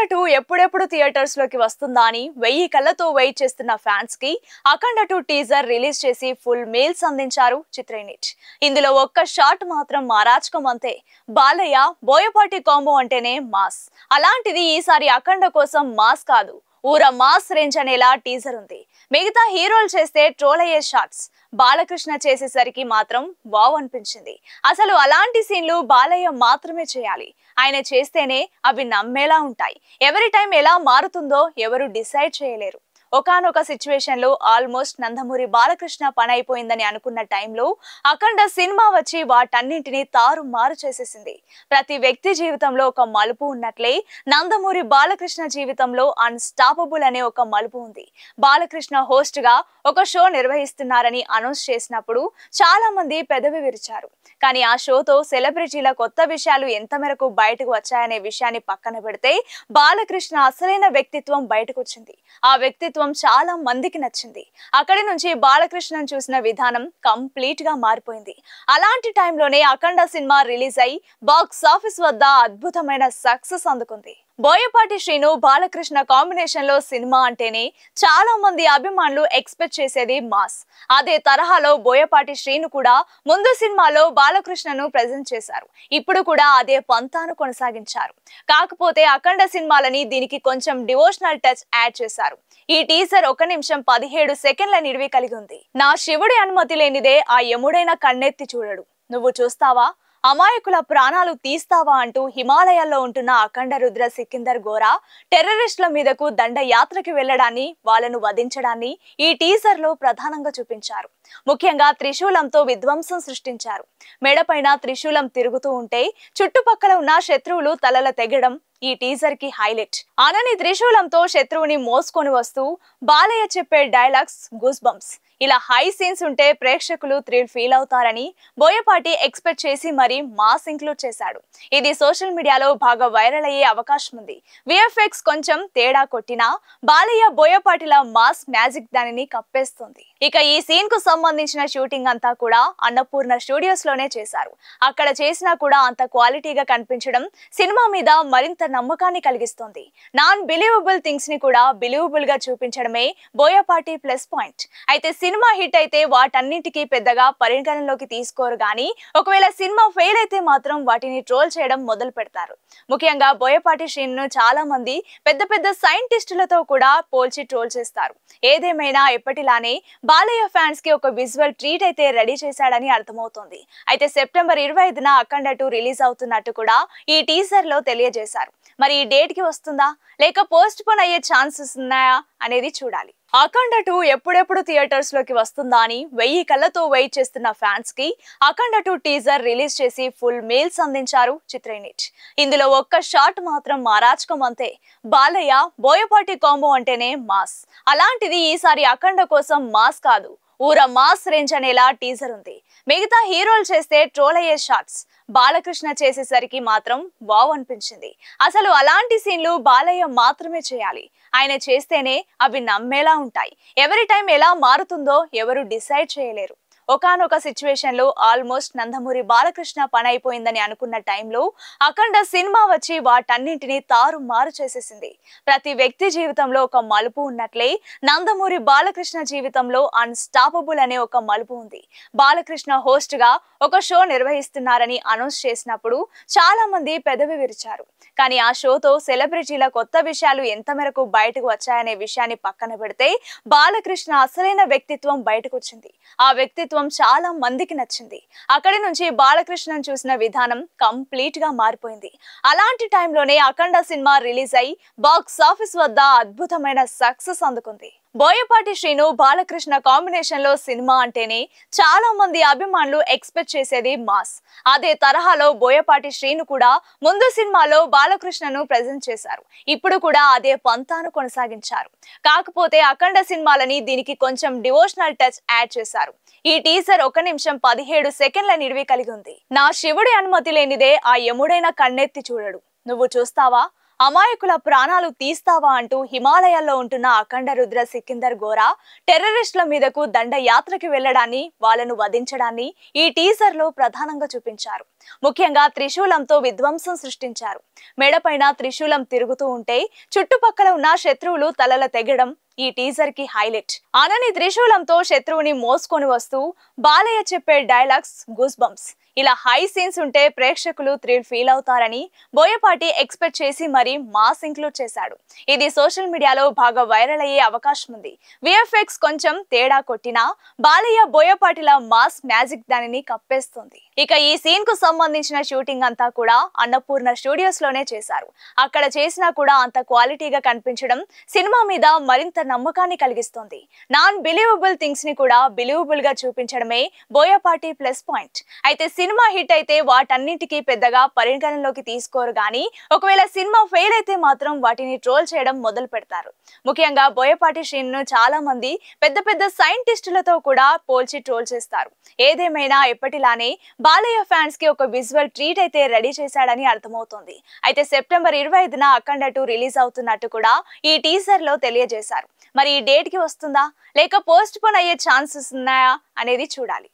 అఖండ 2 ఎప్పుడెప్పుడు థియేటర్స్ లోకి వస్తుందా అని 1000 కళ్ళతో వెయిట్ చేస్తున్న ఫ్యాన్స్ కి అఖండ 2 టీజర్ రిలీజ్ చేసి ఫుల్ మీల్స్ అందించారు చిత్ర యూనిట్. ఇందులో ఒక్క షాట్ మాత్రం మారాచకం అంతే. బాలయ్య బోయపాటి కాంబో అంటేనే మాస్. అలాంటిది ఈసారి అఖండ కోసం మాస్ కాదు, ఊర మాస్ రేంజ్ అనేలా టీజర్ ఉంది. మిగతా హీరోలు చేస్తే ట్రోల్ అయ్యే షాట్స్ బాలకృష్ణ చేసేసరికి మాత్రం వావ్ అనిపించింది. అసలు అలాంటి సీన్లు బాలయ్య మాత్రమే చేయాలి. ఆయన చేస్తేనే అవి నమ్మేలా ఉంటాయి. ఎవరి టైం ఎలా మారుతుందో ఎవరు డిసైడ్ చేయలేరు. ఒకానొక సిచ్యువేషన్ లో ఆల్మోస్ట్ నందమూరి బాలకృష్ణ పని అయిపోయిందని అనుకున్న టైంలో అఖండ సినిమా వచ్చి వాటన్నింటినీ తారుమారు చేసేసింది. ప్రతి వ్యక్తి జీవితంలో ఒక మలుపు ఉన్నట్లే నందమూరి బాలకృష్ణ జీవితంలో అన్స్టాపబుల్ అనే ఒక మలుపు ఉంది. బాలకృష్ణ హోస్ట్ గా ఒక షో నిర్వహిస్తున్నారని అనౌన్స్ చేసినప్పుడు చాలా మంది పెదవి విరిచారు. కానీ ఆ షోతో సెలబ్రిటీల కొత్త విషయాలు ఎంత మేరకు బయటకు వచ్చాయనే విషయాన్ని పక్కన పెడితే బాలకృష్ణ అసలైన వ్యక్తిత్వం బయటకు వచ్చింది. ఆ వ్యక్తిత్వం చాలా మందికి నచ్చింది. అక్కడి నుంచి బాలకృష్ణను చూసిన విధానం కంప్లీట్ గా మారిపోయింది. అలాంటి టైంలోనే అఖండ సినిమా రిలీజ్ అయి బాక్స్ ఆఫీస్ వద్ద అద్భుతమైన సక్సెస్ అందుకుంది. బోయపాటి శ్రీను బాలకృష్ణ కాంబినేషన్ లో సినిమా అంటేనే చాలా మంది అభిమానులు ఎక్స్పెక్ట్ చేసేది మాస్. అదే తరహాలో బోయపాటి శ్రీను కూడా ముందు సినిమాలో బాలకృష్ణను ప్రెజెంట్ చేశారు. ఇప్పుడు కూడా అదే పంతాను కొనసాగించారు. కాకపోతే అఖండ సినిమాలని దీనికి కొంచెం డివోషనల్ టచ్ యాడ్ చేశారు. ఈ టీజర్ 1 నిమిషం 17 సెకండ్ల నిడివి కలిగి ఉంది. నా శివుడి అనుమతి లేనిదే ఆ యముడైన కన్నెత్తి చూడడు, నువ్వు చూస్తావా, అమాయకుల ప్రాణాలు తీస్తావా అంటూ హిమాలయాల్లో ఉంటున్న అఖండ రుద్ర సికిందర్ గోరా టెర్రరిస్టుల మీదకు దండయాత్రకి వెళ్లడాన్ని, వాళ్ళను వధించడాన్ని ఈ టీజర్ లో ప్రధానంగా చూపించారు. ముఖ్యంగా త్రిశూలంతో విధ్వంసం సృష్టించారు. మెడపైన త్రిశూలం తిరుగుతూ ఉంటే చుట్టుపక్కల ఉన్న శత్రువులు తలల తెగడం ఈ టీజర్ కి హైలైట్. అనని త్రిశూలంతో శత్రువుని మోసుకొని వస్తూ బాలయ్య చెప్పే డైలాగ్స్ గూస్ బంప్స్. ఇలా హై సీన్స్ ఉంటే ప్రేక్షకులు థ్రిల్ ఫీల్ అవుతారని బోయపాటి ఎక్స్పెక్ట్ చేసి మరీ మాస్ ఇంక్లూడ్ చేశాడు. ఇది సోషల్ మీడియాలో బాగా వైరల్ అయ్యే అవకాశం ఉంది. విఎఫ్ఎక్స్ కొంచెం తేడా కొట్టినా బాలయ్య బోయపాటిల మాస్ మ్యాజిక్ దానిని కప్పేస్తుంది. ఇక ఈ సీన్ కు సంబంధించిన షూటింగ్ అంతా కూడా అన్నపూర్ణ స్టూడియోస్ లోనే చేశారు. అక్కడ చేసినా కూడా అంత క్వాలిటీగా కనిపించడం సినిమా మీద మరింత నమ్మకాన్ని కలిగిస్తుంది. నాన్ బిలీవబుల్ థింగ్స్ ని కూడా బిలీవబుల్ గా చూపించడమే బోయపాటి ప్లస్ పాయింట్. అయితే సినిమా హిట్ అయితే వాటన్నిటికీ పెద్దగా పరిగణనలోకి తీసుకోరు గానీ ఒకవేళ సినిమా ఫెయిల్ అయితే మాత్రం వాటిని ట్రోల్ చేయడం మొదలు పెడతారు. ముఖ్యంగా బోయపాటి శ్రీను చాలా మంది పెద్ద పెద్ద సైంటిస్టులతో కూడా పోల్చి ట్రోల్ చేస్తారు. ఏదేమైనా ఎప్పటిలానే బాలయ్య ఫ్యాన్స్ కి ఒక విజువల్ ట్రీట్ అయితే రెడీ చేశాడని అర్థమవుతోంది. అయితే సెప్టెంబర్ 25న అఖండ 2 రిలీజ్ అవుతున్నట్టు కూడా ఈ టీజర్ లో తెలియజేశారు. మరి ఈ డేట్ కి వస్తుందా లేక పోస్ట్ పోన్ అయ్యే ఛాన్సెస్ ఉన్నాయా అనేది చూడాలి. అఖండ 2 ఎప్పుడెప్పుడు థియేటర్స్ లోకి వస్తుందా అని 1000 కళ్ళతో వెయిట్ చేస్తున్న ఫ్యాన్స్ కి అఖండ 2 టీజర్ రిలీజ్ చేసి ఫుల్ మీల్స్ అందించారు చిత్ర యూనిట్. ఇందులో ఒక్క షాట్ మాత్రం మారాచకం అంతే. బాలయ్య బోయపాటి కాంబో అంటేనే మాస్. అలాంటిది ఈసారి అఖండ కోసం మాస్ కాదు, ఊర మాస్ రేంజ్ అనేలా టీజర్ ఉంది. మిగతా హీరోలు చేస్తే ట్రోల్ అయ్యే షాట్స్ బాలకృష్ణ చేసేసరికి మాత్రం వావ్ అనిపించింది. అసలు అలాంటి సీన్లు బాలయ్య మాత్రమే చేయాలి. ఆయన చేస్తేనే అవి నమ్మేలా ఉంటాయి. ఎవరి టైం ఎలా మారుతుందో ఎవరు డిసైడ్ చేయలేరు. ఒకానొక సిచ్యువేషన్ లో ఆల్మోస్ట్ నందమూరి బాలకృష్ణ పని అయిపోయిందని అనుకున్న టైంలో అఖండ సినిమా వచ్చి వాటన్నింటినీ తారుమారు చేసేసింది. ప్రతి వ్యక్తి జీవితంలో ఒక మలుపు ఉన్నట్లే నందమూరి బాలకృష్ణ జీవితంలో అన్స్టాపబుల్ అనే ఒక మలుపు ఉంది. బాలకృష్ణ హోస్ట్ గా ఒక షో నిర్వహిస్తున్నారని అనౌన్స్ చేసినప్పుడు చాలా మంది పెదవి విరిచారు. కానీ ఆ షోతో సెలబ్రిటీల కొత్త విషయాలు ఎంత మేరకు బయటకు వచ్చాయనే విషయాన్ని పక్కన పెడితే బాలకృష్ణ అసలైన వ్యక్తిత్వం బయటకు వచ్చింది. ఆ వ్యక్తిత్వం చాలా మందికి నచ్చింది. అక్కడి నుంచి బాలకృష్ణను చూసిన విధానం కంప్లీట్ గా మారిపోయింది. అలాంటి టైంలోనే అఖండ సినిమా రిలీజ్ అయి బాక్స్ ఆఫీస్ వద్ద అద్భుతమైన సక్సెస్ అందుకుంది. బోయపాటి శ్రీను బాలకృష్ణ కాంబినేషన్ లో సినిమా అంటేనే చాలా మంది అభిమానులు ఎక్స్పెక్ట్ చేసేది మాస్. అదే తరహాలో బోయపాటి శ్రీను కూడా ముందు సినిమాలో బాలకృష్ణను ప్రెజెంట్ చేశారు. ఇప్పుడు కూడా అదే పంతాను కొనసాగించారు. కాకపోతే అఖండ సినిమాలని దీనికి కొంచెం డివోషనల్ టచ్ యాడ్ చేశారు. ఈ టీజర్ 1 నిమిషం 17 సెకండ్ల నిడివి కలిగి ఉంది. నా శివుడి అనుమతి లేనిదే ఆ యముడైన కన్నెత్తి చూడడు, నువ్వు చూస్తావా, అమాయకుల ప్రాణాలు తీస్తావా అంటూ హిమాలయాల్లో ఉంటున్న అఖండ రుద్ర సికిందర్ గోరా టెర్రరిస్టుల మీదకు దండయాత్రకి వెళ్లడాన్ని, వాళ్ళను వధించడాన్ని ఈ టీజర్ లో ప్రధానంగా చూపించారు. ముఖ్యంగా త్రిశూలంతో విధ్వంసం సృష్టించారు. మెడపైన త్రిశూలం తిరుగుతూ ఉంటే చుట్టుపక్కల ఉన్న శత్రువులు తలల తెగడం ఈ టీజర్ కి హైలైట్. అనని త్రిశూలంతో శత్రువుని మోసుకొని వస్తూ బాలయ్య చెప్పే డైలాగ్స్ గూస్ బంప్స్. ఇలా హై సీన్స్ ఉంటే ప్రేక్షకులు థ్రిల్ ఫీల్ అవుతారని బోయపాటి ఎక్స్పెక్ట్ చేసి మరీ మాస్ ఇంక్లూడ్ చేశాడు. ఇది సోషల్ మీడియాలో బాగా వైరల్ అయ్యే అవకాశం ఉంది. విఎఫ్ఎక్స్ కొంచెం తేడా కొట్టినా బాలయ్య బోయపాటిల మాస్ మ్యాజిక్ దానిని కప్పేస్తుంది. ఇక ఈ సీన్ కు సంబంధించిన షూటింగ్ అంతా కూడా అన్నపూర్ణ స్టూడియోస్ లోనే చేశారు. అక్కడ చేసినా కూడా అంత క్వాలిటీగా కనిపించడం సినిమా మీద మరింత నమ్మకాన్ని కలిగిస్తుంది. నాన్ బిలీవబుల్ థింగ్స్ ని కూడా బిలీవబుల్ గా చూపించడమే బోయపాటి ప్లస్ పాయింట్. అయితే సినిమా హిట్ అయితే వాటన్నింటికి పెద్దగా పరిగణనలోకి తీసుకోరు గానీ ఒకవేళ సినిమా ఫెయిల్ అయితే మాత్రం వాటిని ట్రోల్ చేయడం మొదలు పెడతారు. ముఖ్యంగా బోయపాటి శ్రీను చాలా మంది పెద్ద పెద్ద సైంటిస్టులతో కూడా పోల్చి ట్రోల్ చేస్తారు. ఏదేమైనా ఎప్పటిలానే బాలయ్య ఫ్యాన్స్ కి ఒక విజువల్ ట్రీట్ అయితే రెడీ చేశాడని అర్థమవుతోంది. అయితే సెప్టెంబర్ 25న అఖండ 2 రిలీజ్ అవుతున్నట్టు కూడా ఈ టీజర్ లో తెలియజేశారు. మరి ఈ డేట్ కి వస్తుందా లేక పోస్ట్ పోన్ అయ్యే ఛాన్సెస్ ఉన్నాయా అనేది చూడాలి.